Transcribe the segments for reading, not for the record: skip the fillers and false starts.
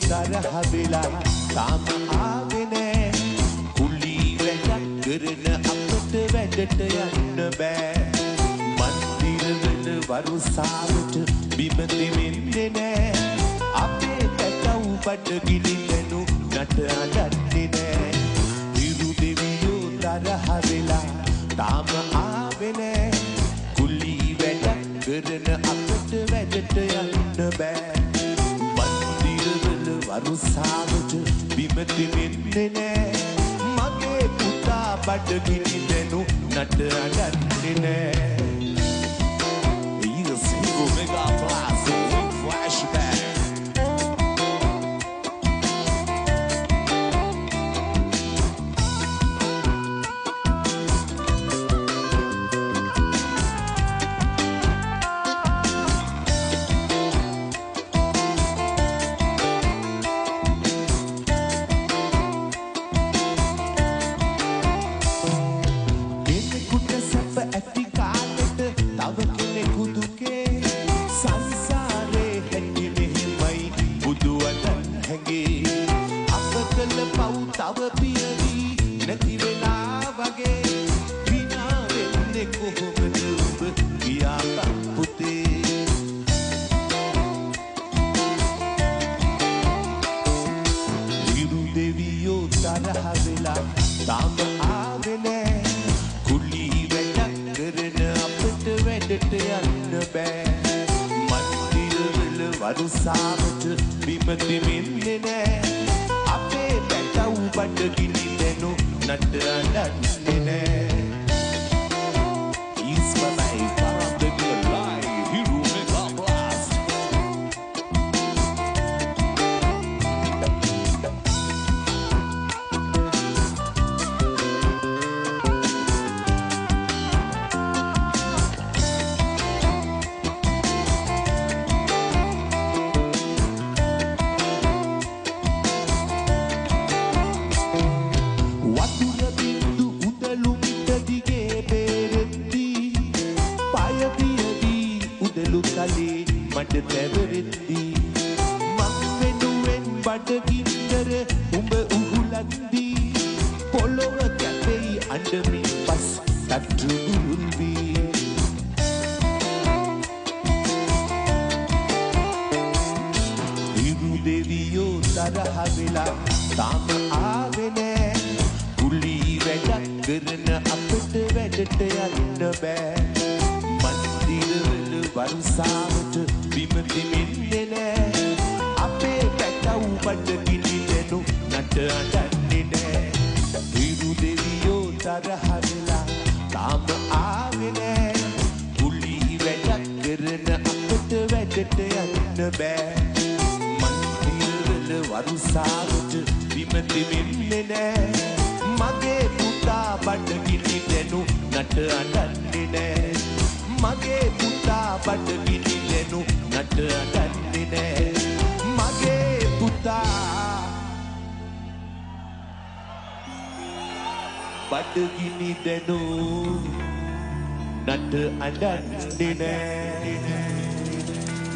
තරහ වෙලා තාම ආවේ නෑ කුලී වැඩක් කරන අපට වැඩට යන්න බෑ මන්දිරවල වරුසාවට බිම දෙවෙන්නේ නෑ අපේ පැටව් බඩ ගිලිනු නට අඩන්නේ නෑ හිරු දෙවියෝ තරහ වෙලා තාම ආවේ නෑ කුලී වැඩක් කරන අපට වැඩට යන්න බෑ වරුසාවට බිම දෙවෙන්නේ නෑ මගේ පුතා බඩගිනි දෙනු නට අඩන්නේ නෑ Here's Hero Mega Blast Flashback බඩගිනි දෙනු නට අඩන්නේ නෑ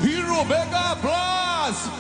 Hero Mega Blast